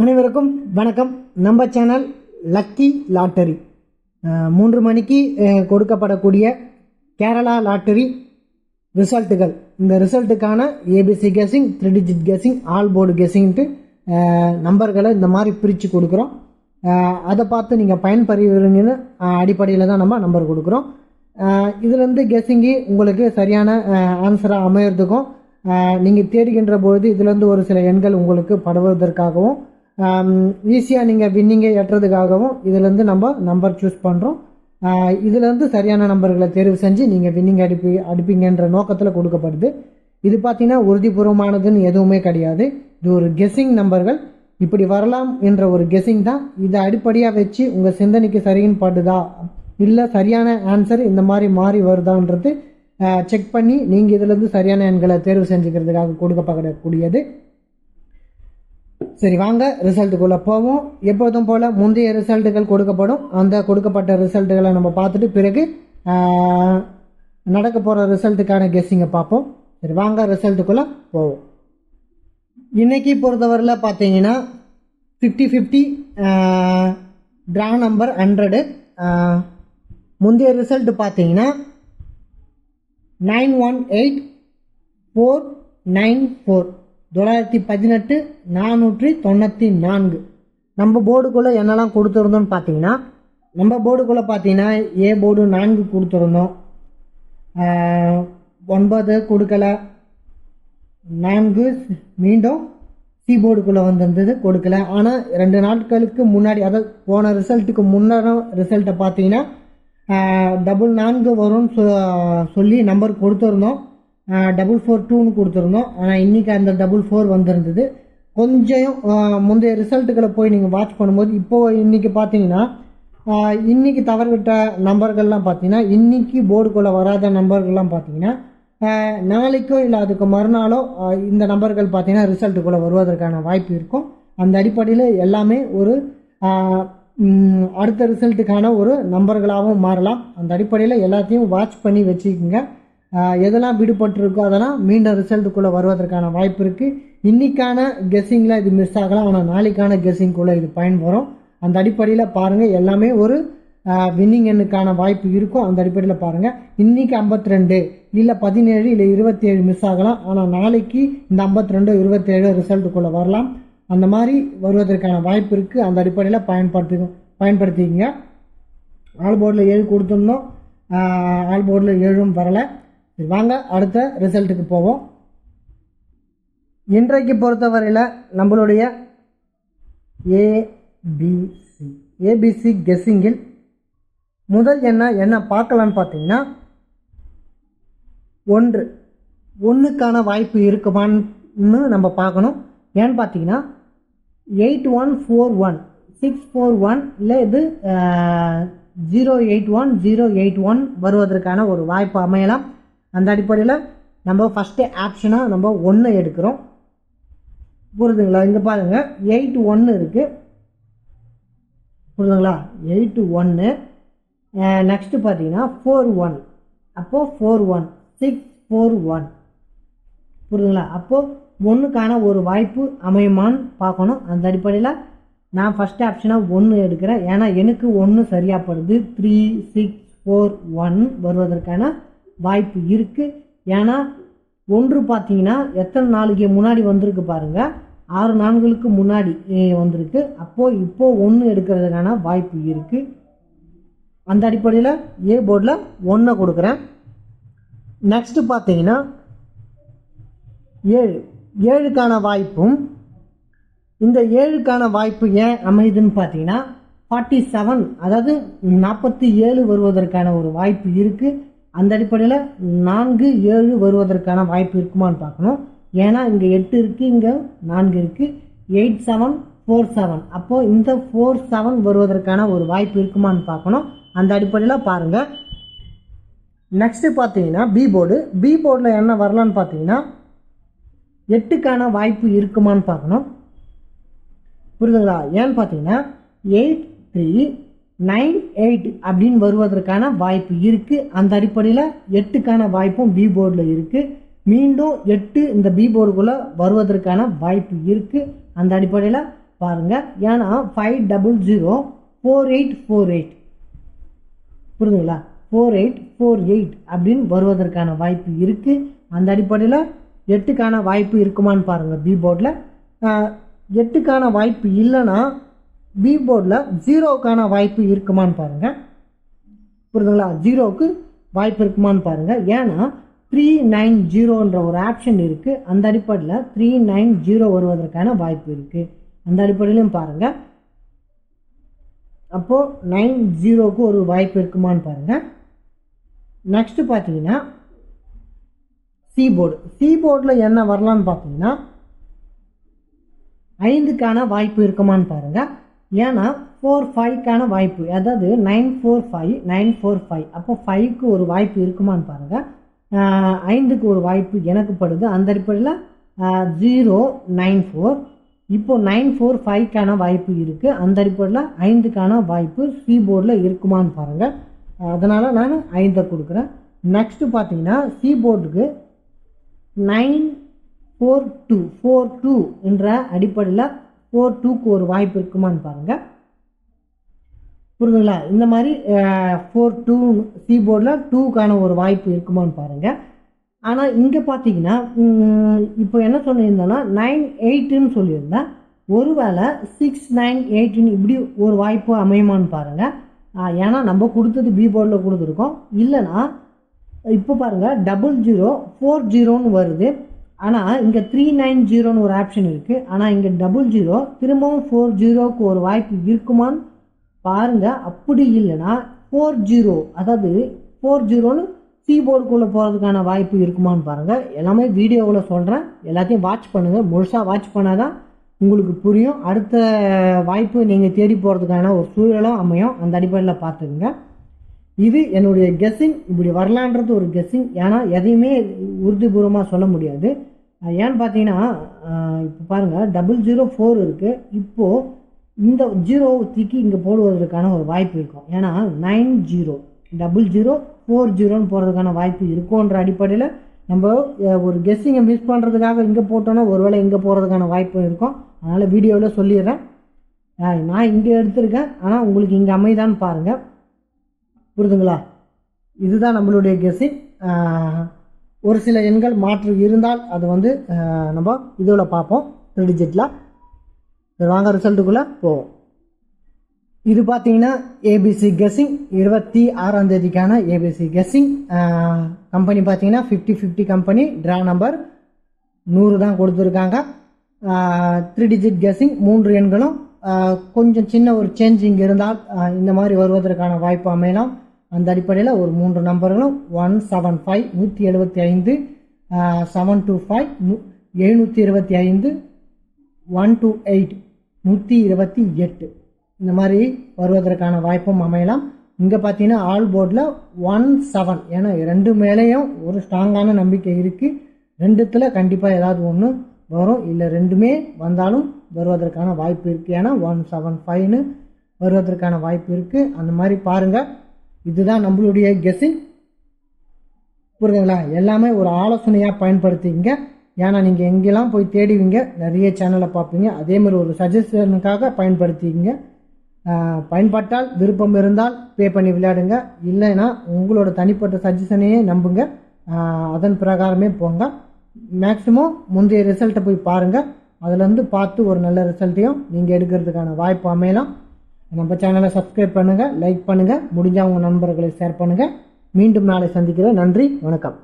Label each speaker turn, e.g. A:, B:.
A: அனைவருக்கும் வணக்கம். நம்ம சேனல் லக்கி லாட்டரி 3 மணிக்கு கொடுக்கப்படக்கூடிய கேரளா லாட்டரி ரிசல்ட்டுகள். இந்த ரிசல்ட்டுக்கான ABC guessing, 3 digit guessing, all board கெஸிங்ட்டு நம்பர்களை இந்த மாதிரி பிரித்து கொடுக்குறோம். அதை பார்த்து நீங்கள் பயன்பெறுவீங்கன்னு அடிப்படையில் தான் நம்ம நம்பர் கொடுக்குறோம். இதுலேருந்து கெஸிங்கி உங்களுக்கு சரியான ஆன்சராக அமையறதுக்கும் நீங்கள் தேடுகின்ற பொழுது இதுலேருந்து ஒரு சில எண்கள் உங்களுக்கு படுவதற்காகவும் ஈஸியாக நீங்கள் வின்னிங்கை ஏற்றுறதுக்காகவும் இதுலேருந்து நம்ம நம்பர் சூஸ் பண்ணுறோம். இதுலேருந்து சரியான நம்பர்களை தேர்வு செஞ்சு நீங்கள் வின்னிங் அடிப்பீங்கன்ற நோக்கத்தில் கொடுக்கப்படுது. இது பார்த்தீங்கன்னா உறுதிபூர்வமானதுன்னு எதுவுமே கிடையாது. இது ஒரு கெஸ்ஸிங் நம்பர்கள், இப்படி வரலாம் என்ற ஒரு கெஸ்ஸிங் தான். இதை அடிப்படையாக வச்சு உங்கள் சிந்தனைக்கு சரின்னு படுதா இல்லை சரியான ஆன்சர் இந்த மாதிரி மாறி வருதான்றது செக் பண்ணி நீங்கள் இதுலேருந்து சரியான எண்களை தேர்வு செஞ்சுக்கிறதுக்காக கொடுக்கப்படக்கூடியது. சரி, வாங்க ரிசல்ட்டுக்குள்ளே போவோம். எப்போதும் போல் முந்தைய ரிசல்ட்டுகள் கொடுக்கப்படும். அந்த கொடுக்கப்பட்ட ரிசல்ட்டுகளை நம்ம பார்த்துட்டு பிறகு நடக்க போகிற ரிசல்ட்டுக்கான கெஸ்ஸிங்கை பார்ப்போம். சரி, வாங்க ரிசல்ட்டுக்குள்ளே போவோம். இன்னைக்கு பொறுத்தவரையில் பார்த்தீங்கன்னா 50-50 ட்ரா நம்பர் 100. முந்தைய ரிசல்ட்டு பார்த்தீங்கன்னா 918494 918 494. நம்ம போர்டுக்குள்ளே என்னெல்லாம் கொடுத்துருந்தோம்னு பார்த்தீங்கன்னா, நம்ம போர்டுக்குள்ளே பார்த்தீங்கன்னா ஏ போர்டு 4 கொடுத்துருந்தோம், 9 கொடுக்கல, 4 மீண்டும் சி போர்டுக்குள்ளே வந்திருந்தது கொடுக்கல. ஆனால் 2 நாட்களுக்கு முன்னாடி, அதாவது போன ரிசல்ட்டுக்கு முன்னாடி ரிசல்ட்டை பார்த்தீங்கன்னா 444 வரும்னு சொல்லி நம்பர் கொடுத்துருந்தோம். 442ன்னு கொடுத்துருந்தோம். ஆனால் இன்றைக்கி அந்த 44 வந்திருந்தது. கொஞ்சம் முந்தைய ரிசல்ட்டுகளை போய் நீங்கள் வாட்ச் பண்ணும்போது இப்போது இன்றைக்கி பார்த்தீங்கன்னா இன்றைக்கி தவறுவிட்ட நம்பர்கள்லாம் பார்த்தீங்கன்னா, இன்றைக்கி போர்டுக்குள்ளே வராத நம்பர்கள்லாம் பார்த்தீங்கன்னா நாளைக்கோ இல்லை அதுக்கு மறுநாளோ இந்த நம்பர்கள் பார்த்தீங்கன்னா ரிசல்ட்டுக்குள்ளே வருவதற்கான வாய்ப்பு இருக்கும். அந்த அடிப்படையில் எல்லாமே ஒரு அடுத்த ரிசல்ட்டுக்கான ஒரு நம்பர்களாகவும் மாறலாம். அந்த அடிப்படையில் எல்லாத்தையும் வாட்ச் பண்ணி வச்சுக்கோங்க. எதெல்லாம் விடுபட்டிருக்கோ அதெல்லாம் மீண்டும் ரிசல்ட்டுக்குள்ளே வருவதற்கான வாய்ப்பு இருக்குது. இன்றைக்கான கெஸ்ஸிங்கில் இது மிஸ் ஆகலாம், ஆனால் நாளைக்கான கெஸ்ஸிங்குள்ளே இது பயன்பெறும். அந்த அடிப்படையில் பாருங்கள், எல்லாமே ஒரு வின்னிங் எண்ணுக்கான வாய்ப்பு இருக்கும். அந்த அடிப்படையில் பாருங்கள், இன்றைக்கி 52 இல்லை 17 இல்லை 27 மிஸ் ஆகலாம், ஆனால் நாளைக்கு இந்த 52 27 ரிசல்ட்டுக்குள்ளே வரலாம். அந்த மாதிரி வருவதற்கான வாய்ப்பு இருக்குது. அந்த அடிப்படையில் பயன்படுத்திக்கங்க. ஆல் போர்டில் 7 கொடுத்துருந்தோம், ஆல் போர்டில் 7ம் வரலை. வாங்க அடுத்த ரிசல்ட்டுக்கு போவோம். இன்றைக்கு பொறுத்தவரையில் நம்மளுடைய ஏபிசி கெஸ்ஸிங்கில் முதல் என்ன பார்க்கலான்னு பார்த்தீங்கன்னா, 1க்கான வாய்ப்பு இருக்குமான்னு நம்ம பார்க்கணும். ஏன்னு பார்த்தீங்கன்னா 8141 641 இல்லை இது 081 081 வருவதற்கான ஒரு வாய்ப்பு அமையலாம். அந்த அடிப்படையில் நம்ம ஃபஸ்ட்டு ஆப்ஷனாக நம்ம 1 எடுக்கிறோம். புரியுதுங்களா? இங்கே பாருங்கள் 81 இருக்குது, புரியுதுங்களா? 81. நெக்ஸ்ட்டு பார்த்தீங்கன்னா 41, அப்போது 41 641, புரியுதுங்களா? அப்போது 1க்கான ஒரு வாய்ப்பு அமையுமான்னு பார்க்கணும். அந்த அடிப்படையில் நான் ஃபஸ்ட் ஆப்ஷனாக 1 எடுக்கிறேன். ஏன்னா எனக்கு 1 சரியாகப்படுது. 3 6 4 1 வருவதற்கான வாய்ப்பு இருக்குது. ஏன்னா 1 பார்த்தீங்கன்னா எத்தனை நாளுக்கு முன்னாடி வந்திருக்கு பாருங்கள், 6 நாட்களுக்கு முன்னாடி வந்திருக்கு. இப்போது 1 எடுக்கிறதுக்கான வாய்ப்பு இருக்குது. அந்த அடிப்படையில் ஏ போர்டில் 1 கொடுக்குறேன். நெக்ஸ்ட்டு பார்த்தீங்கன்னா 7க்கான வாய்ப்பும், இந்த 7க்கான வாய்ப்பு ஏன் அமையுதுன்னு பார்த்தீங்கன்னா 47, அதாவது 47 வருவதற்கான ஒரு வாய்ப்பு இருக்குது. அந்த அடிப்படையில் 4 7 வருவதற்கான வாய்ப்பு இருக்குமான்னு பார்க்கணும். ஏன்னா இங்கே 8 இருக்குது, இங்கே 4 இருக்குது. 8747, அப்போது இந்த 47 வருவதற்கான ஒரு வாய்ப்பு இருக்குமான்னு பார்க்கணும். அந்த அடிப்படையில் பாருங்கள். நெக்ஸ்ட்டு பார்த்தீங்கன்னா பி போர்டில் என்ன வரலான்னு பார்த்தீங்கன்னா 8க்கான வாய்ப்பு இருக்குமான்னு பார்க்கணும். புரியுதுங்களா? ஏன்னு பார்த்தீங்கன்னா 8398 அப்படின்னு வருவதற்கான வாய்ப்பு இருக்குது. அந்த அடிப்படையில் 8க்கான வாய்ப்பும் பி போர்டில் இருக்குது. மீண்டும் 8 இந்த பி போர்டுக்குள்ளே வருவதற்கான வாய்ப்பு இருக்குது. அந்த அடிப்படையில் பாருங்கள். ஏன்னா 5004848 புரியுதுங்களா, 4848 அப்படின்னு வருவதற்கான வாய்ப்பு இருக்குது. அந்த அடிப்படையில் 8க்கான வாய்ப்பு இருக்குமான்னு பாருங்கள். பி போர்டில் 8க்கான வாய்ப்பு இல்லைன்னா பி போர்டில் 0க்கான வாய்ப்பு இருக்குமான்னு பாருங்கள். புரியுதுங்களா, 0க்கு வாய்ப்பு இருக்குமான்னு பாருங்கள். ஏன்னா 390ன்ற ஒரு ஆப்ஷன் இருக்குது. அந்த அடிப்படையில் 390 வருவதற்கான வாய்ப்பு இருக்குது. அந்த அடிப்படையிலும் பாருங்கள். அப்போது 90க்கு ஒரு வாய்ப்பு இருக்குமான்னு பாருங்கள். நெக்ஸ்ட்டு பார்த்தீங்கன்னா சி போர்டில் என்ன வரலான்னு பார்த்தீங்கன்னா 5க்கான வாய்ப்பு இருக்குமான்னு பாருங்கள். ஏன்னா 45க்கான வாய்ப்பு, அதாவது 945 அப்போ 5க்கு ஒரு வாய்ப்பு இருக்குமான்னு பாருங்கள். 5க்கு ஒரு வாய்ப்பு எனக்கு படுது. அந்த அடிப்படையில் 094. இப்போ 945க்கான வாய்ப்பு இருக்குது. அந்த அடிப்படையில் 5க்கான வாய்ப்பு சி போர்டில் இருக்குமான்னு பாருங்கள். அதனால் நான் 5 கொடுக்குறேன். நெக்ஸ்ட்டு பார்த்தீங்கன்னா சி போர்டுக்கு 942 என்ற அடிப்படையில் 42க்கு ஒரு வாய்ப்பு இருக்குமான்னு பாருங்கள். புரியுதுங்களா, இந்த மாதிரி 42 சி போர்டில் 2க்கான ஒரு வாய்ப்பு இருக்குமான்னு பாருங்கள். ஆனால் இங்கே பார்த்தீங்கன்னா இப்போ என்ன சொல்லியிருந்தேன்னா 98ன்னு சொல்லியிருந்தேன். ஒருவேளை 698 இப்படி ஒரு வாய்ப்பு அமையுமான்னு பாருங்கள். ஏன்னா நம்ம கொடுத்தது பி போர்டில் கொடுத்துருக்கோம். இல்லைன்னா இப்போ பாருங்கள் 0040ன்னு வருது. ஆனால் இங்கே 390ன்னு ஒரு ஆப்ஷன் இருக்குது. ஆனால் இங்கே 00 திரும்பவும் 40க்கு ஒரு வாய்ப்பு இருக்குமான்னு பாருங்கள். அப்படி இல்லைன்னா 40, அதாவது 40ன்னு சி போர்டுக்குள்ளே போகிறதுக்கான வாய்ப்பு இருக்குமான்னு பாருங்கள். எல்லாமே வீடியோவில் சொல்கிறேன், எல்லாத்தையும் வாட்ச் பண்ணுங்கள். முழுசாக வாட்ச் பண்ணால் தான் உங்களுக்கு புரியும். அடுத்த வாய்ப்பு நீங்கள் தேடி போகிறதுக்கான ஒரு சூழலும் அமையும். அந்த அடிப்படையில் பார்த்துக்குங்க. இது என்னுடைய கெஸ்ஸிங். இப்படி வரலான்றது ஒரு கெஸ்ஸிங். ஏன்னா எதையுமே உறுதிபூர்வமாக சொல்ல முடியாது. ஏன்னு பார்த்தீங்கன்னா இப்போ பாருங்கள் 004 இருக்குது. இப்போது இந்த 0 தூக்கி இங்கே போடுவதற்கான ஒரு வாய்ப்பு இருக்கும். ஏன்னா 90 0040ன்னு போகிறதுக்கான வாய்ப்பு இருக்குன்ற அடிப்படையில் நம்ம ஒரு கெஸ்ஸிங்கை மிஸ் பண்ணுறதுக்காக இங்கே போட்டோன்னா ஒருவேளை இங்கே போகிறதுக்கான வாய்ப்பு இருக்கும். அதனால் வீடியோவில் சொல்லிடுறேன். நான் இங்கே எடுத்திருக்கேன், ஆனால் உங்களுக்கு இங்கே அமைதான்னு பாருங்கள். புரியுதுங்களா, இதுதான் நம்மளுடைய கெஸ்ஸிங். ஒரு சில எண்கள் மாற்று இருந்தால் அது நம்ம இதில் பார்ப்போம் 3 டிஜிட்டில். வாங்க ரிசல்ட்டுக்குள்ளே போவோம். இது பார்த்தீங்கன்னா ஏபிசி கெஸ்ஸிங் 26ஆம் தேதிக்கான ஏபிசி கெஸ்ஸிங். கம்பெனி பார்த்தீங்கன்னா 50-50 கம்பெனி. ட்ரா நம்பர் 100 தான் கொடுத்துருக்காங்க. 3 டிஜிட் கெஸ்ஸிங். 3 எண்களும் கொஞ்சம் சின்ன ஒரு சேஞ்சிங் இருந்தால் இந்த மாதிரி வருவதற்கான வாய்ப்பு அமையலாம். அந்த அடிப்படையில் ஒரு 3 நம்பர்களும் 175 175, 725 725, 128 128 இந்த மாதிரி வருவதற்கான வாய்ப்பும் அமையலாம். இங்கே பார்த்தீங்கன்னா ஆல் போர்டில் 17. ஏன்னா 2 மேலேயும் ஒரு ஸ்ட்ராங்கான நம்பிக்கை இருக்குது. 2த்தில் கண்டிப்பாக ஏதாவது ஒன்று வரும், இல்லை 2மே வந்தாலும் வருவதற்கான வாய்ப்பு இருக்குது. ஏன்னா 175ன்னு வருவதற்கான வாய்ப்பு இருக்குது. அந்த மாதிரி பாருங்கள். இதுதான் நம்மளுடைய கெஸ்ஸிங். புரியுதுங்களா, எல்லாமே ஒரு ஆலோசனையாக பயன்படுத்திங்க. ஏன்னா நீங்கள் எங்கெல்லாம் போய் தேடுவீங்க, நிறைய சேனலை பார்ப்பீங்க. அதேமாதிரி ஒரு சஜஷனுக்காக பயன்படுத்திங்க. பயன்பட்டால் விருப்பம் இருந்தால் பே பண்ணி விளையாடுங்க. இல்லைன்னா உங்களோட தனிப்பட்ட சஜஷனையே நம்புங்க. அதன் பிரகாரமே போங்க. மேக்ஸிமம் முந்தைய ரிசல்ட்டை போய் பாருங்கள். அதுலேருந்து பார்த்து ஒரு நல்ல ரிசல்ட்டையும் நீங்கள் எடுக்கிறதுக்கான வாய்ப்பு அமையலாம். நம்ம சேனலை சப்ஸ்கிரைப் பண்ணுங்கள், லைக் பண்ணுங்கள், முடிஞ்சால் உங்கள் நண்பர்களை ஷேர் பண்ணுங்கள். மீண்டும் நாளை சந்திக்கிறேன். நன்றி, வணக்கம்.